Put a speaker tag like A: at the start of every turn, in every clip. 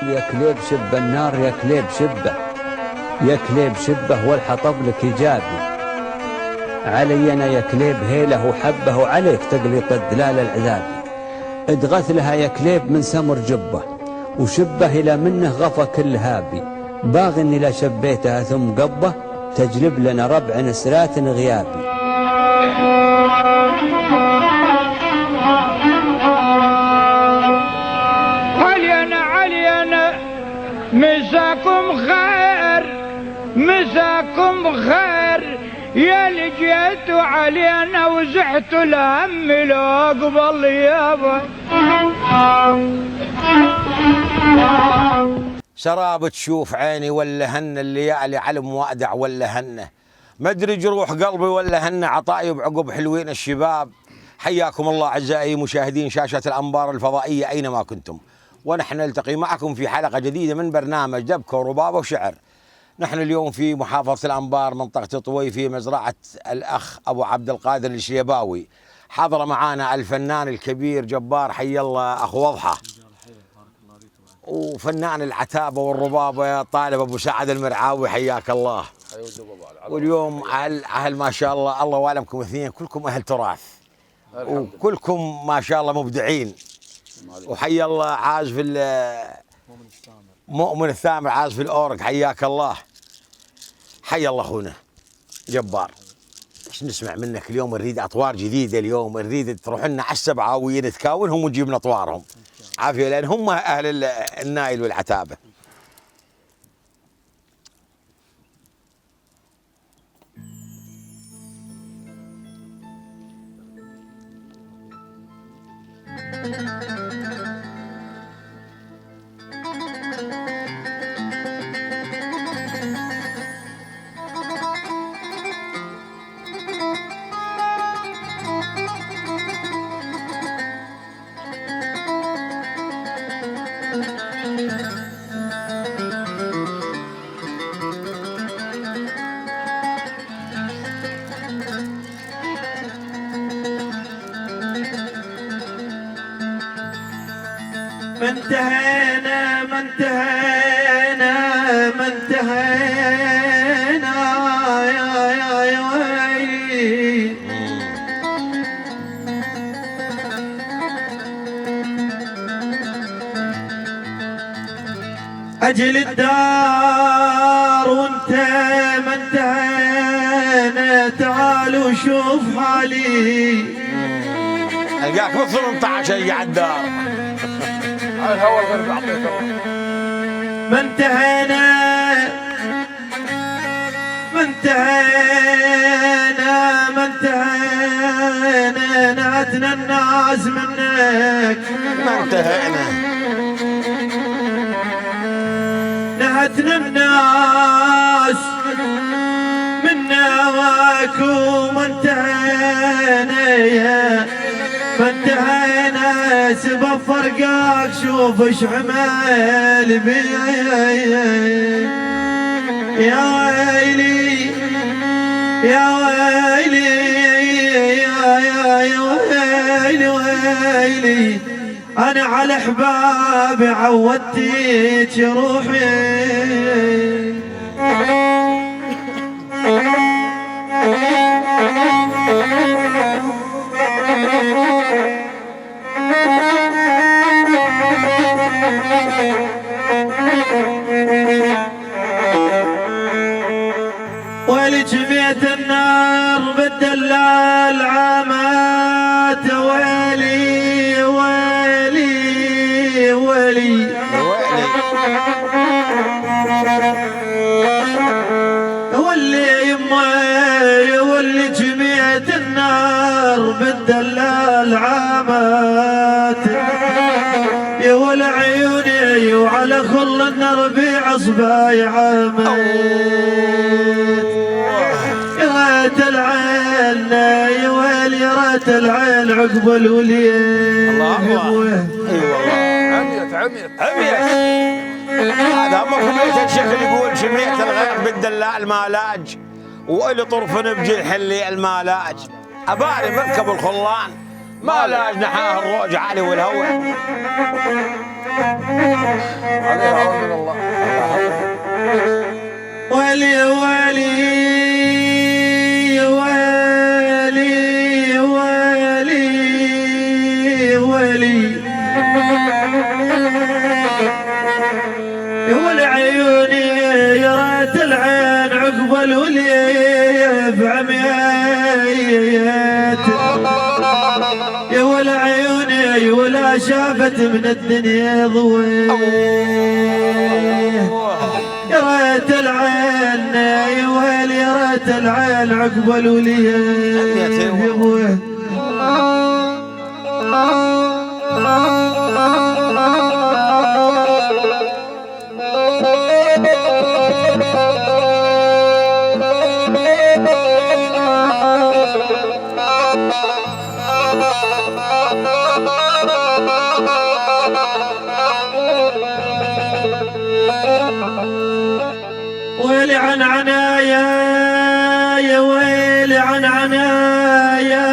A: يا كليب شبه النار، يا كليب شبه، يا كليب شبه والحطب لك إيجابي. علي أنا يا كليب هيله وحبه، وعليك تقلق الدلال العذابي. ادغث لها يا كليب من سمر جبه، وشبه إلى منه غفى كل هابي. باغني لا شبيتها ثم قبه، تجلب لنا ربع نسرات غيابي.
B: علينا مساكم خير، مساكم خير، يا اللي جيتوا علينا وزحتوا الهم لو قبل يابا.
C: شراب تشوف عيني ولا هن، الليالي علم وادع ولا هنه، مدري جروح قلبي ولا هن، عطايب عقب حلوين الشباب. حياكم الله اعزائي مشاهدين شاشه الانبار الفضائيه اينما كنتم، ونحن نلتقي معكم في حلقه جديده من برنامج دبكه وربابه وشعر. نحن اليوم في محافظه الانبار منطقه طوي في مزرعه الاخ ابو عبد القادر الشيباوي. حضر معانا الفنان الكبير جبار حي الله اخو وضحه، وفنان العتابه والربابه طالب ابو سعد المرعاوي حياك الله. واليوم اهل ما شاء الله، الله والمكم اثنين كلكم اهل تراث، وكلكم ما شاء الله مبدعين. وحي الله عازف مؤمن الثامر عازف الاورق حياك الله. حي الله اخونا جبار، ايش نسمع منك اليوم؟ نريد اطوار جديده اليوم، نريد تروح لنا على السبعاويه نتكاونهم ونجيب لنا اطوارهم عافيه، لان هم اهل النايل والعتابه.
D: ما انتهينا ما انتهينا ما انتهينا يا ويلي. أجل الدار وانت ما انتهينا، تعالوا شوف حالي.
C: القاك ب 18 يا الدار الهوى الغرب اعطيته.
D: ما انتهينا ما انتهينا ما انتهينا، نعتنا الناس منك.
C: ما انتهينا
D: نعتنا الناس منك، وما انتهينا ما انتهينا سبب فرقك. شوف ايش عمل بي يا ويلي يا ويلي يا ويلي ويلي. انا على احبابي عودتك روحي. ويلي جميت النار بالدلال عامات. ويلي ويلي ويلي واللي يمي واللي جميت النار بالدلال عامات. يا ولا عيوني وعلى خل النار بعصباي عامات. يا ريت العين يا ويلي يا ريت العين عقب الوليد.
C: الله اكبر. اي والله عميت هذا هم كمية الشيخ يقول جميع الغير بالدلال مالاج، واللي طرف بجرح اللي المالاج. اباري مركب الخلان مالاج نحاه الروج علي والهوى.
D: شافت من الدنيا ضوي يا ريت العين يا ويل يا ريت العين عقب الوليه يا ابوي ويلي عن عنايا يا ويلي عن عنايا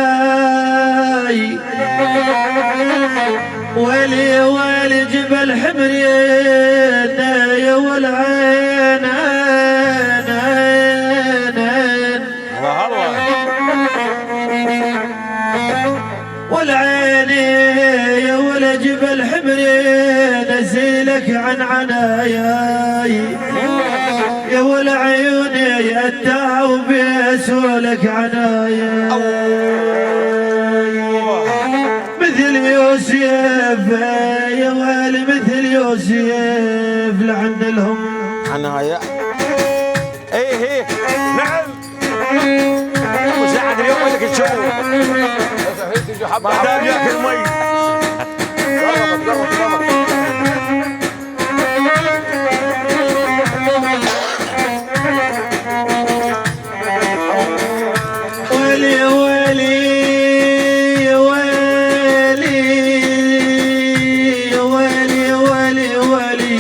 D: ويلي يا ويلي جبل حمر يا والعين والعين يا ولا جبل حمر نزيلك عن عناياي يا ولا عيوني التعب يسولك عنايا مثل يوسف يا ويلي مثل يوسف لعن لهم
C: عنايا ايه نعم مساعد اليوم لك تشوف ما دام ياكل مي
D: ويلي ويلي يا ويلي يا ويلي يا ويلي يا ويلي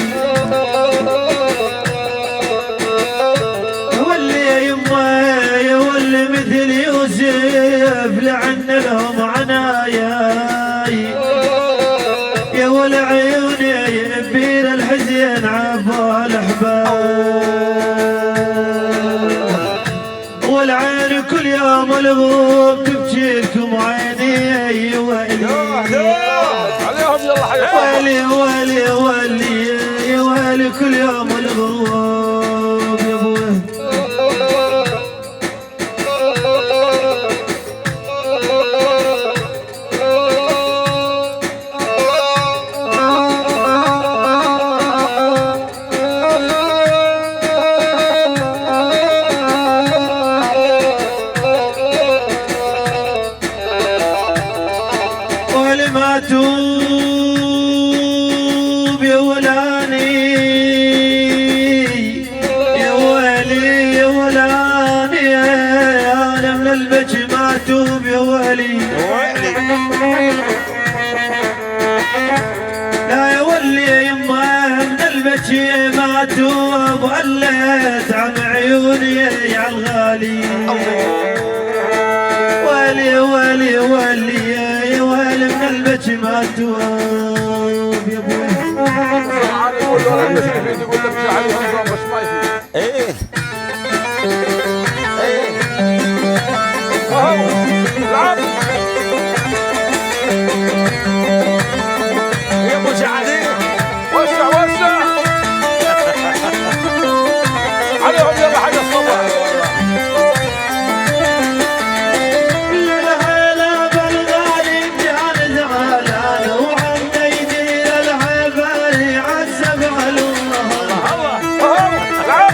D: ولي يا يما يا ولي مثل يوسف لعن لهم عناياي يا ولي عيوني بين الحزين عافوا الاحباب والعين كل يوم الغوم تبكي لكم عيني يا ويلي ويلي ويلي ويلي يا ويلي كل يوم الغوم يا ابوي ما توب يا ولاني يا ويلي يا ولاني انا من البكي ما توب يا ويلي لا يا ولي يا يما من البكي ما توب وليت عن عيوني على الغالي ويلي ويلي ويلي يا ويلي من البكي ما توب يا ابوي
C: ايه يا مساعدين
E: وسع عليهم يلا حاجه الصبح لا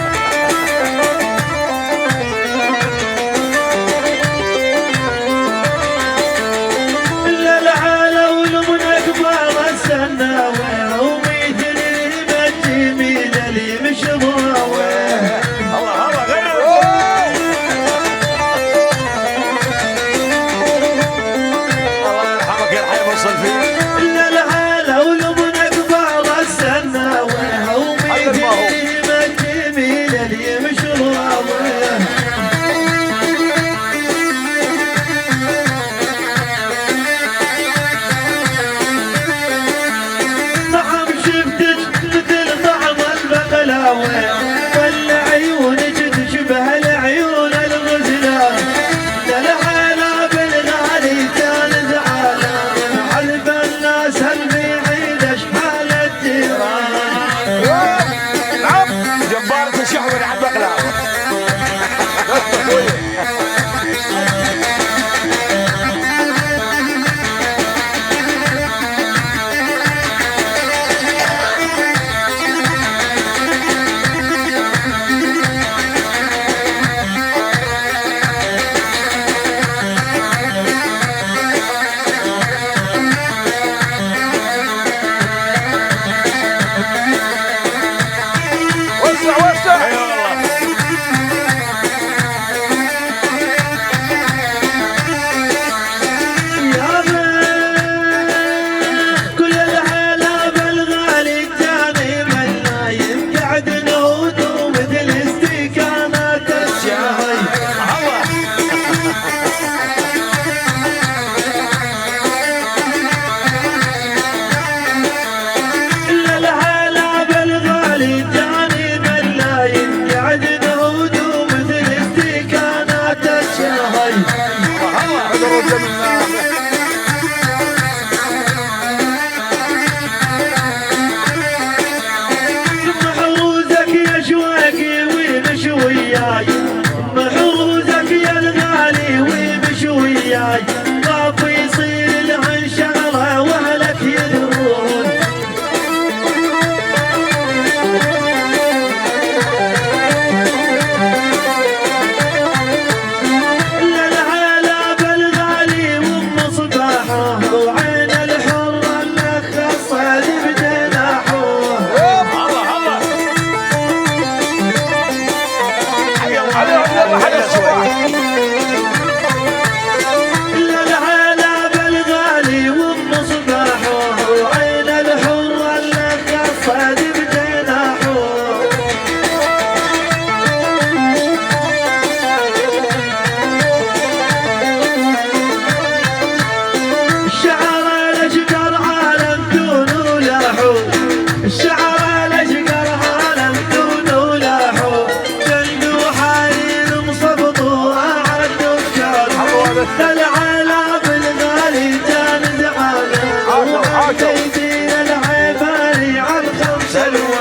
D: سلوى.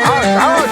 E: عاش عاش.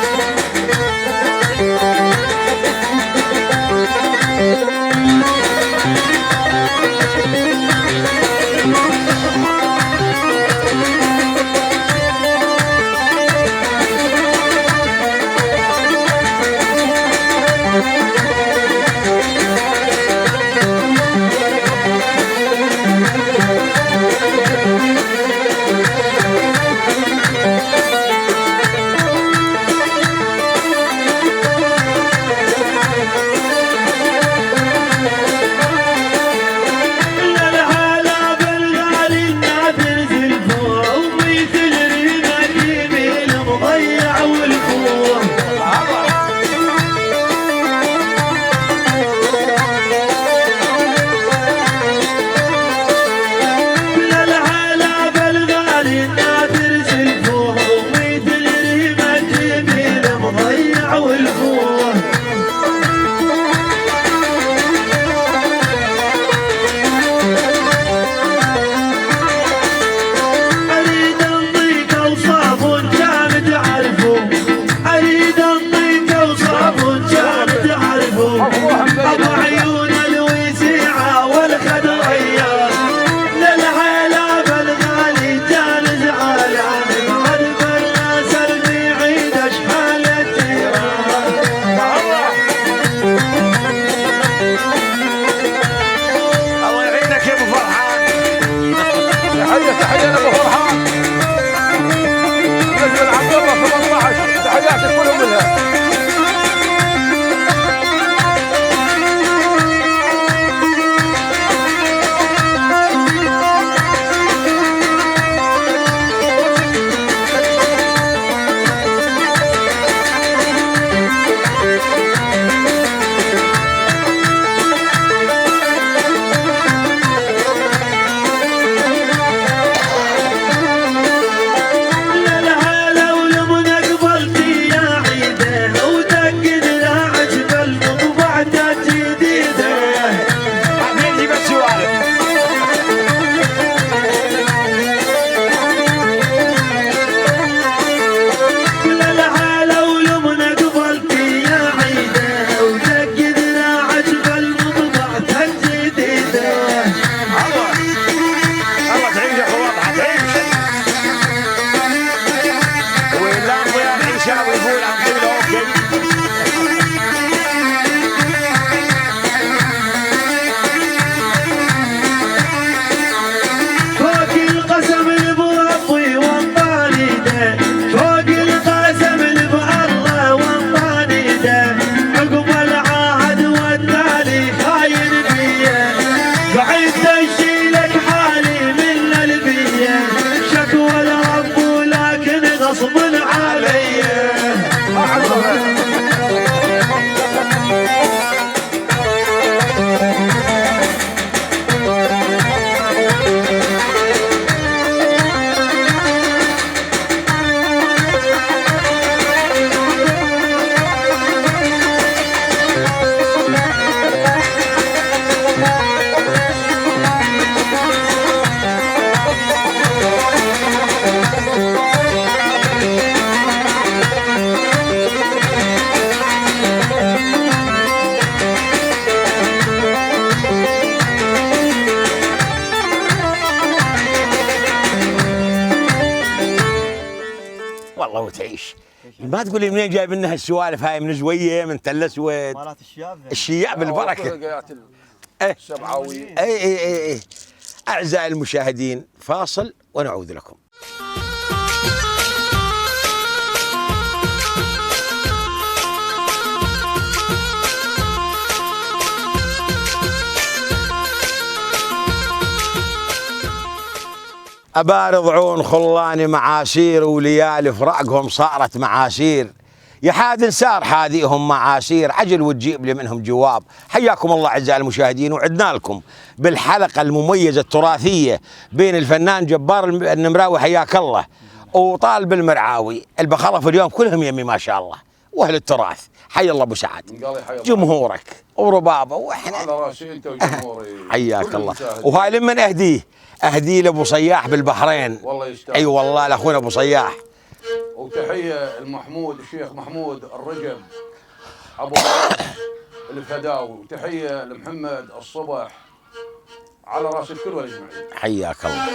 E: تحية لأبو فرحان نجم عبد الله 18 تحياتي كلهم لها.
C: والله وتعيش. ما تقول لي منين جايب لنا هالسوالف هاي؟ من زويه، من تل اسود،
F: مالات الشياب
C: الشياب بالبركه.
E: السبعاوي.
C: اي اعزائي المشاهدين، فاصل ونعود لكم. أبارض عون خلاني معاسير وليالي فرقهم صارت معاسير، يا حاد سار حاديهم معاسير، عجل وتجيب لي منهم جواب. حياكم الله أعزائي المشاهدين، وعدنا لكم بالحلقة المميزة التراثية بين الفنان جبار النمراوي حياك الله وطالب المرعاوي. البخرف اليوم كلهم يمي ما شاء الله، واهل التراث. حي الله ابو سعد،
E: قال حي الله.
C: جمهورك وربابه واحنا
E: على راسي انت وجمهوري.
C: حياك
E: كل
C: الله.
E: المشاهدين.
C: وهاي لمن اهديه لابو صياح بالبحرين.
E: والله يستاهل.
C: اي والله لاخونا ابو صياح.
E: وتحيه المحمود الشيخ محمود الرجب ابو بكر الفداوي، وتحيه لمحمد الصبح على راس الكل والاجمعين.
C: حياك الله.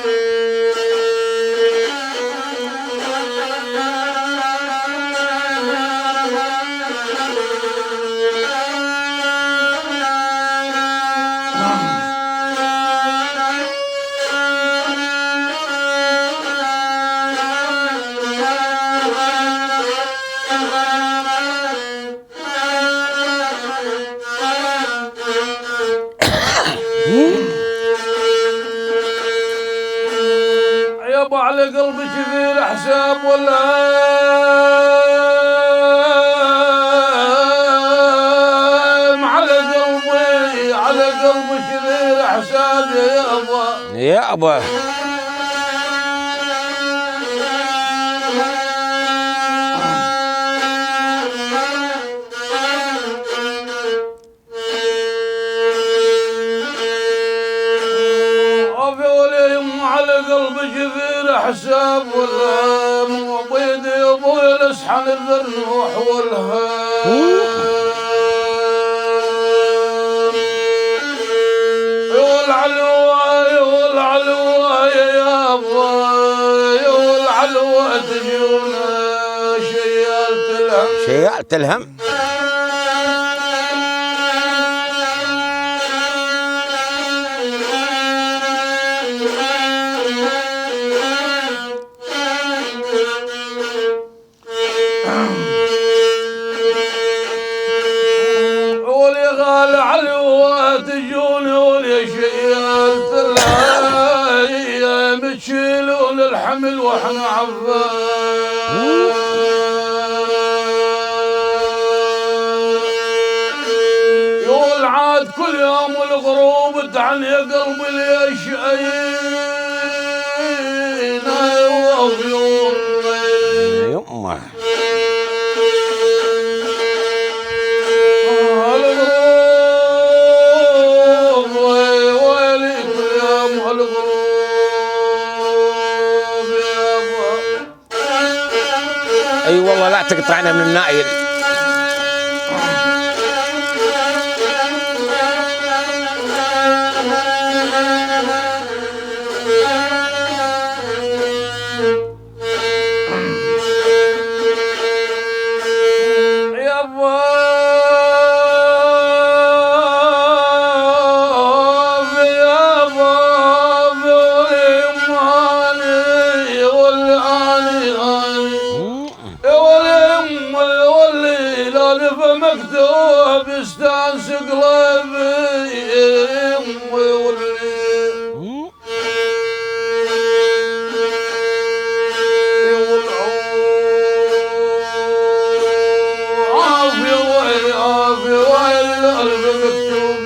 E: يابا على قلبي كثير حساب ولا على قلبي كثير حساب يا يابا.
C: يابا
E: على قلبي كثير حساب ولا مو بيدي يا ابوي لسحن الذنوح والهام. والعلوة يا يابا والعلوة تجونا
C: شيالة الهم.
E: تشيلون الحمل واحنا عفان. يقول عاد كل يوم الغروب تعني يا قلبي ليش اينا ويوم
C: يمه
E: الغروب ويلي كل يوم الغروب.
C: اي والله لا تقطعنا من النائل. مكتوب يستانس قلبي ويولي عافية ويل عافية ويل القلب مكتوب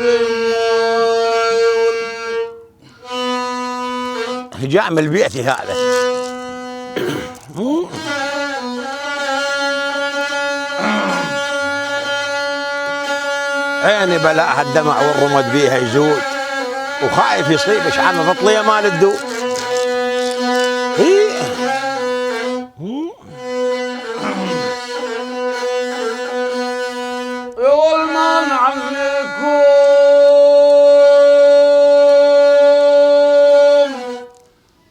C: هجاء من البيت هذا. عيني بلاها الدمع والرمد بيها يزود وخايف يصيب شعامة بطلية مال الدود.
E: يقول ما نعليكم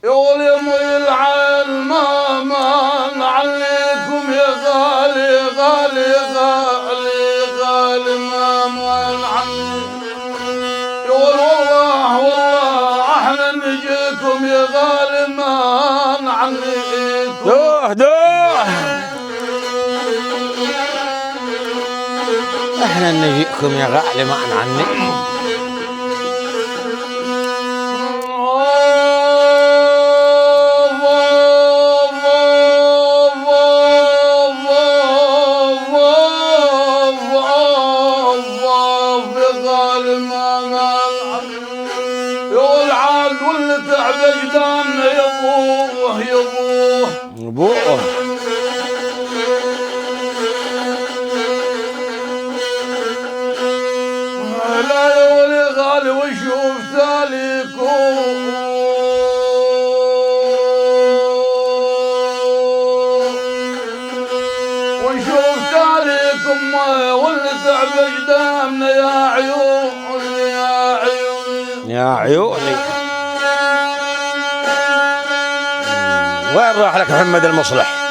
E: يقول يا مي العين ما نعليكم يا غالي غالي غالي غالي ما نعلي. يقول والله احنا نجيكم يا غالي ما نعليكم.
C: دوه احنا نجيكم يا غالي ما نعنيكم.
E: يقول عاد واللي تعب اجدامنا يبوه
C: بوه
E: ونشوف تاريكم ونتعب اجدامنا يا عيوني يا عيوني
C: يا عيوني. وين راح لك محمد المصلح؟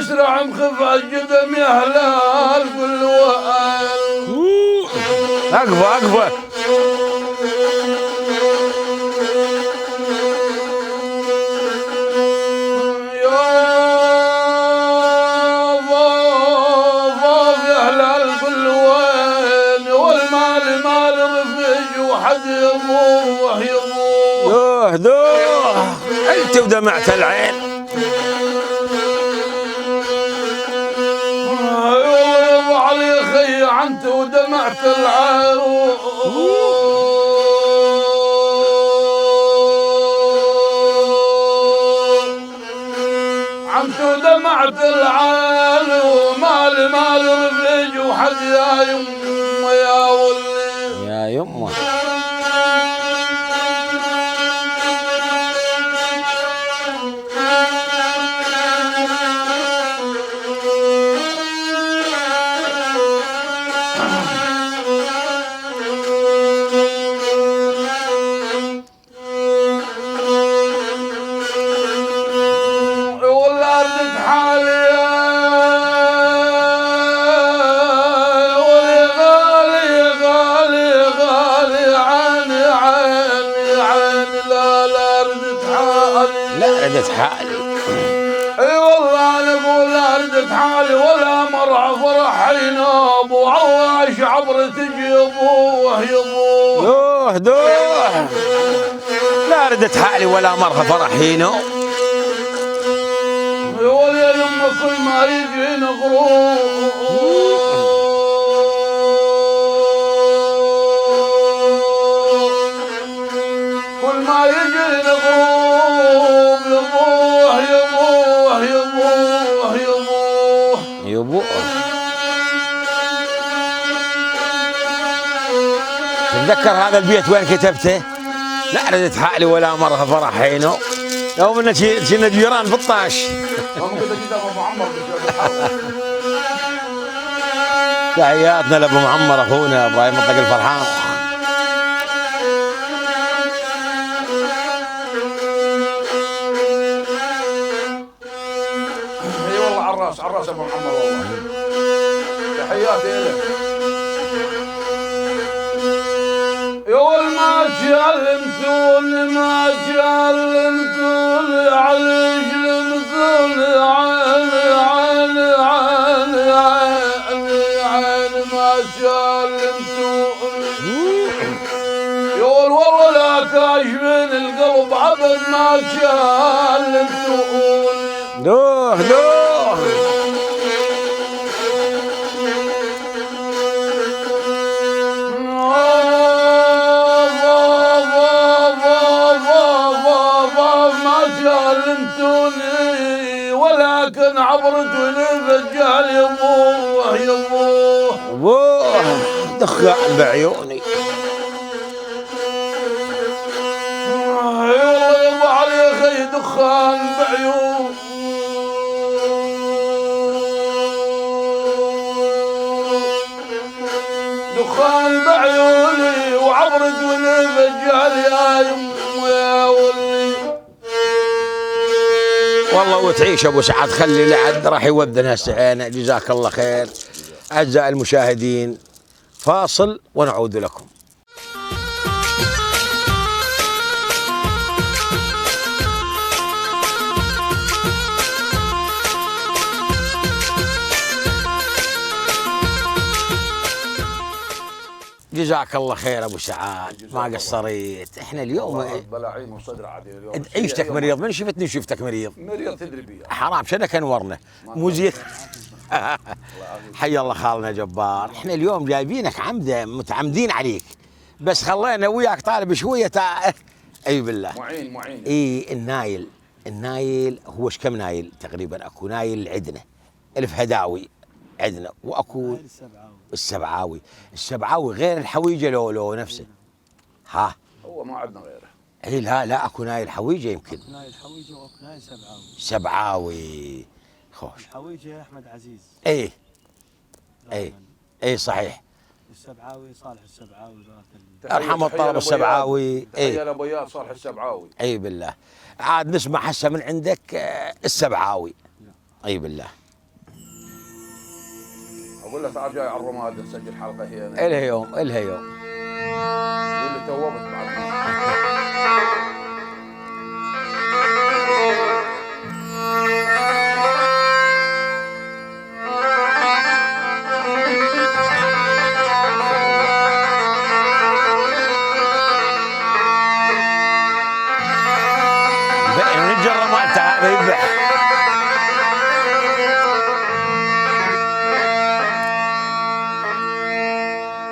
E: مسرع مخف الجدم يا هلال كل وقال
C: اقفى اقفى
E: يا ضاف يا هلال كل وين والمال مال رفج وحد يضوح يضوح
C: دوح انت ودمعت العين.
E: عنت ودمعت العين عنت ودمعت العين ومال مال رفيج وحد يا يمه يا ولي
C: يا يمه. حالي
E: اي والله انا اقول اردت حالي ولا مرة فرح ينام وعواش عبر تجي ابوه يبوه
C: دوح لا ردت حالي ولا مرة فرح ينام.
E: يا يما كل ما يجي نغروب كل ما يجي نغروب يبوه يبوه يبوه يبوه
C: يبوه. تتذكر هذا البيت وين كتبته؟ لا ردت حالي ولا مرة فرح عينه يوم ان كنا جيران في الطاش. تحياتنا لابو معمر اخونا ابراهيم مطلق الفرحان.
E: اي والله عراس عراس ابو معمر والله. تحياتي له. يقول ما تعلمتوني ما تعلمتوني على جلمتوني عيني عيني عيني عيني عيني ما تعلمتوني. يقول والله لا كاشفين القلب عبد ما تعلمتوني.
C: دوح دوح
E: ولكن عبرتني فجال يبوه يبوه
C: ابوه دخان بعيوني.
E: والله يبو علي خي دخان بعيون دخان بعيوني وعبرتني فجال يا يمه يا ولي.
C: والله وتعيش ابو سعد خلي لعد راح يودنا السعينه. جزاك الله خير. اعزائي المشاهدين فاصل ونعود لكم. جزاك الله خير ابو سعاد، ما قصريت. احنا اليوم
E: بلاعيم وصدر عادي اليوم.
C: عيشتك مريض، من شفتني شفتك مريض.
E: مريض تدري بيه.
C: حرام شنك انورنا مو زين. حي الله خالنا جبار. احنا اليوم جايبينك عمده، متعمدين عليك، بس خلينا وياك طالب شويه اي بالله.
E: معين.
C: اي النايل هو ايش كم نايل تقريبا؟ اكو نايل عندنا الف هداوي عندنا، واكو السبعاوي غير الحويجه لو نفسه. ها
E: هو ما عندنا غيره.
C: اي لا اكو نايل حويجه يمكن.
F: نايل حويجه واكو نايل
C: سبعاوي خوش.
F: الحويجه احمد عزيز.
C: اي صحيح.
F: السبعاوي صالح السبعاوي
C: ارحم الطلب السبعاوي.
E: تخيل ابو اياد صالح السبعاوي.
C: اي بالله. عاد نسمع هسه من عندك السبعاوي. اي بالله.
E: اقول له تعال جاي على الرماد نسجل حلقه هي.
C: الها يوم.
E: يقول لي توبت بعد.
C: نجر مالته هذا يذبح.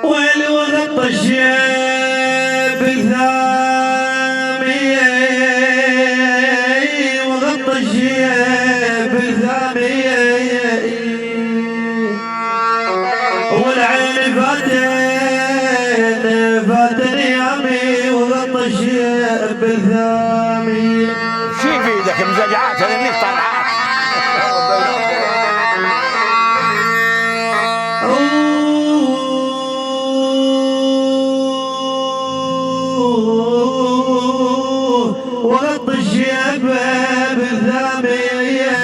D: والوغط الشيب الثامية، وغط الشيب الثامية، والعين فاتن يامي، وغط الشيب الثامية.
C: شي في ايدك مزجعات هذا اللي طالعات.
D: وغط الشيب بالثامية،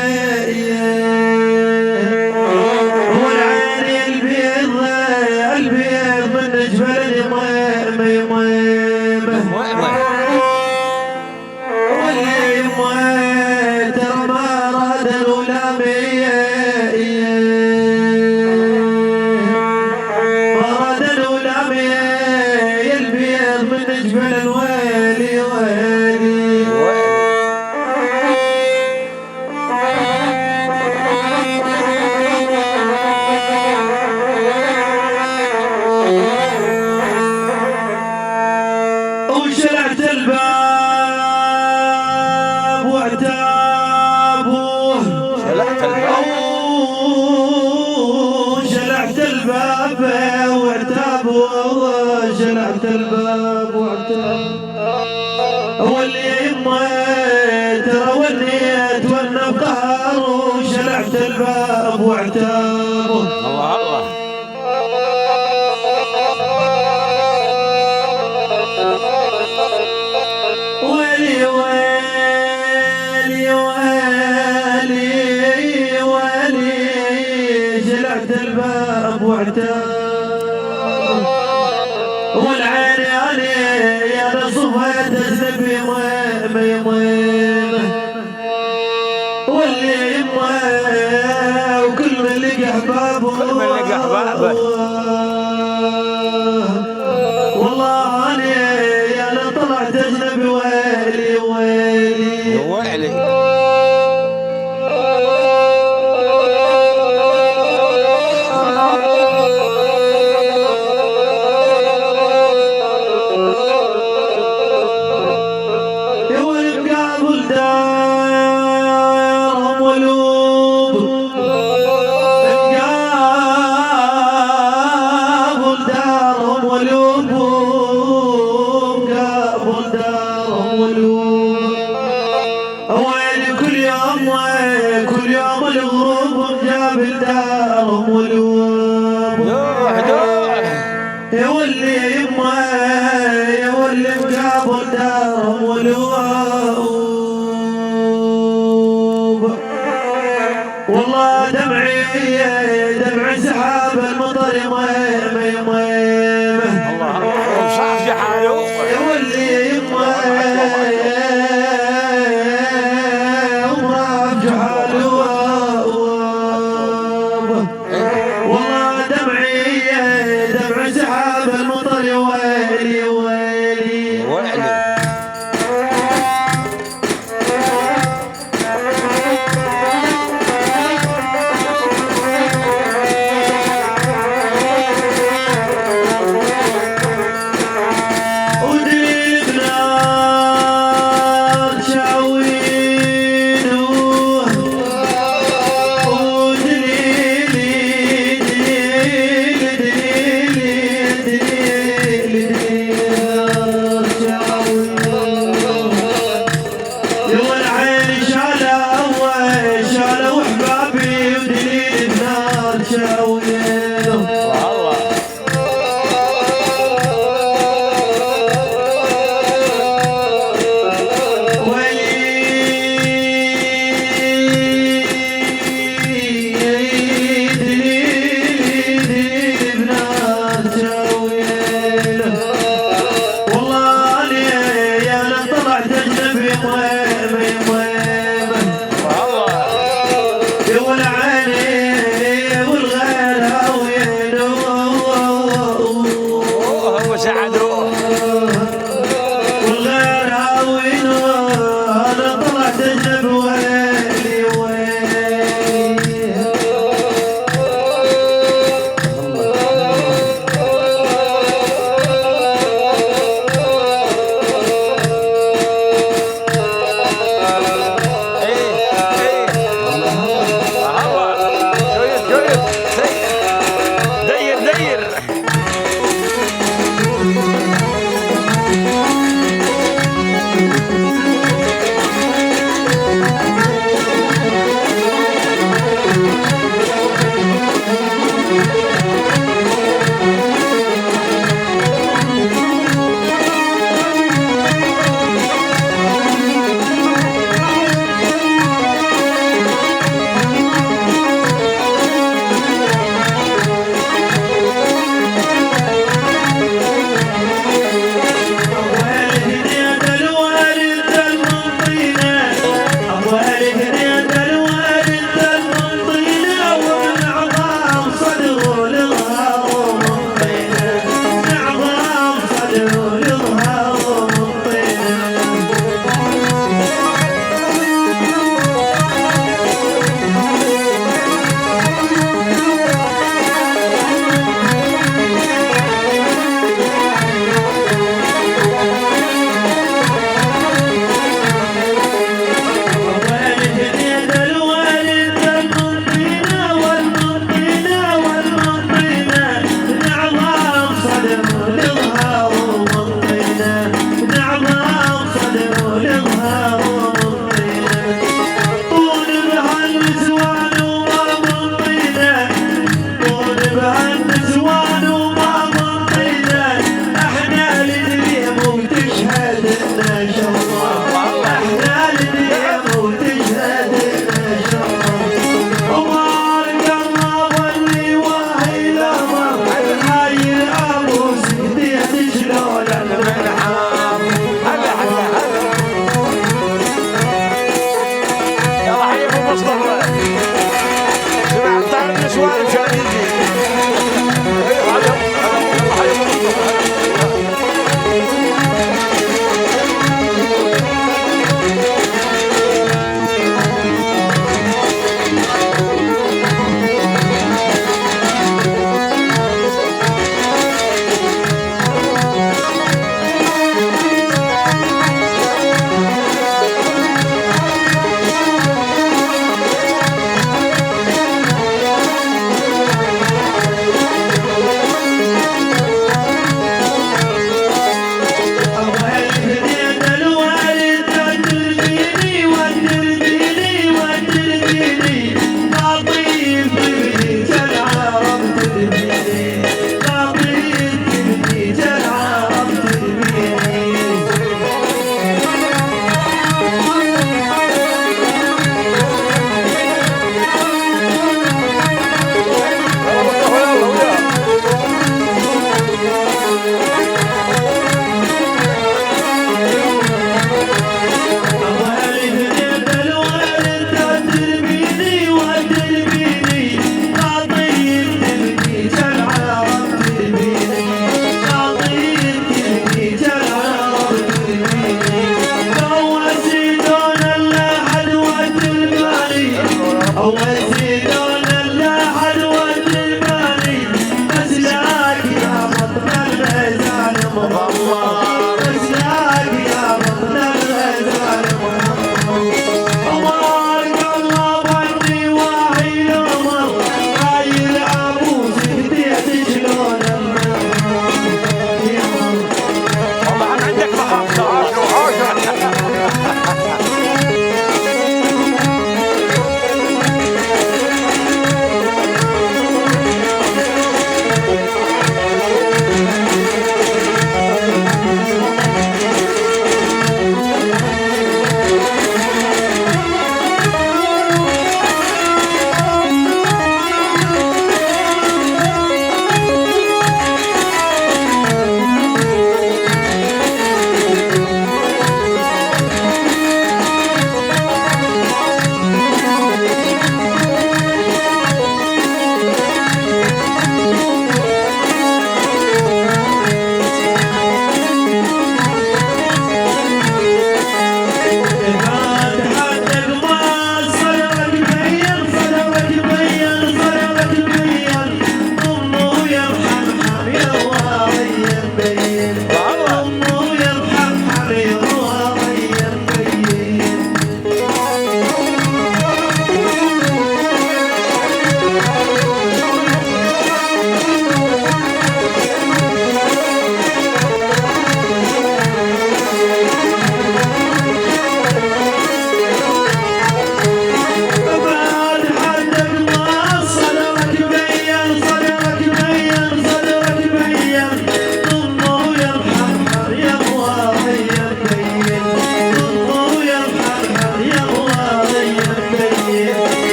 D: والعين البيض من جبل يميمه، واللي ترى ما راد الولامية، ما راد الولامية البيض من جبل الويلي وشلعت الباب واعتابوه، شلعت الباب واعتابوه، واللي يمه ترى وليت وانا بقهر، وشلعت الباب واعتابوه.
C: الله
D: ويلي جلعت الباب واعتاب، والعين يا نصفها تذنب يميمه، واللي يمه وكل من لقى احبابه، والله انا طلعت اجنبي، ويلي كل يوم الغروب جاب الدار ولوب، يا ولي يما يا ولي مقابل دار ولوب، والله دمع سحاب المطر يميمه،
C: الله صافي حاله
D: يا ولي يما والله دمع سحاب المطر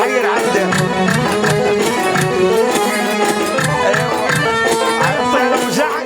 C: الحين عنده. ايوه عطينا ابو سعد.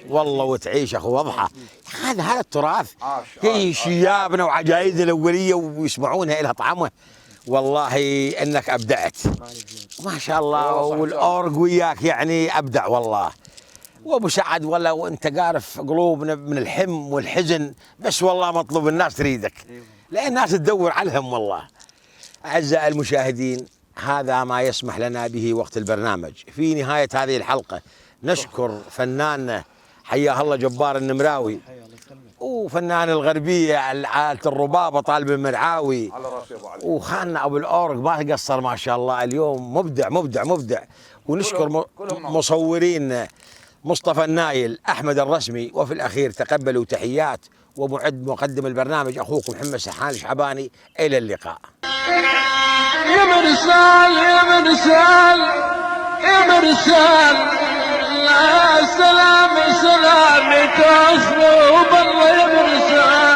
C: والله وتعيش اخو اضحى. هذا التراث، هي شيابنا وعجائزنا الاوليه ويسمعونها لها طعمه. والله انك ابدعت ما شاء الله، والاورج وياك يعني ابدع والله. وابو سعد والله وانت قارف قلوبنا من الحم والحزن، بس والله مطلوب الناس تريدك لان الناس تدور عليهم والله. اعزائي المشاهدين، هذا ما يسمح لنا به وقت البرنامج. في نهايه هذه الحلقه نشكر فناننا حياه الله جبار النمراوي، وفنان الغربيه عائله الربابه طالب المرعاوي، وخاننا ابو الاورج ما تقصر ما شاء الله اليوم، مبدع مبدع مبدع. ونشكر مصورين مصطفى النايل، احمد الرسمي، وفي الاخير تقبلوا تحيات ومعد مقدم البرنامج اخوكم محمد سرحان الشعباني. الى اللقاء.
E: يا مرسال يا مرسال يا مرسال، لا سلام سلامي توصلوا بالله يا مرسال.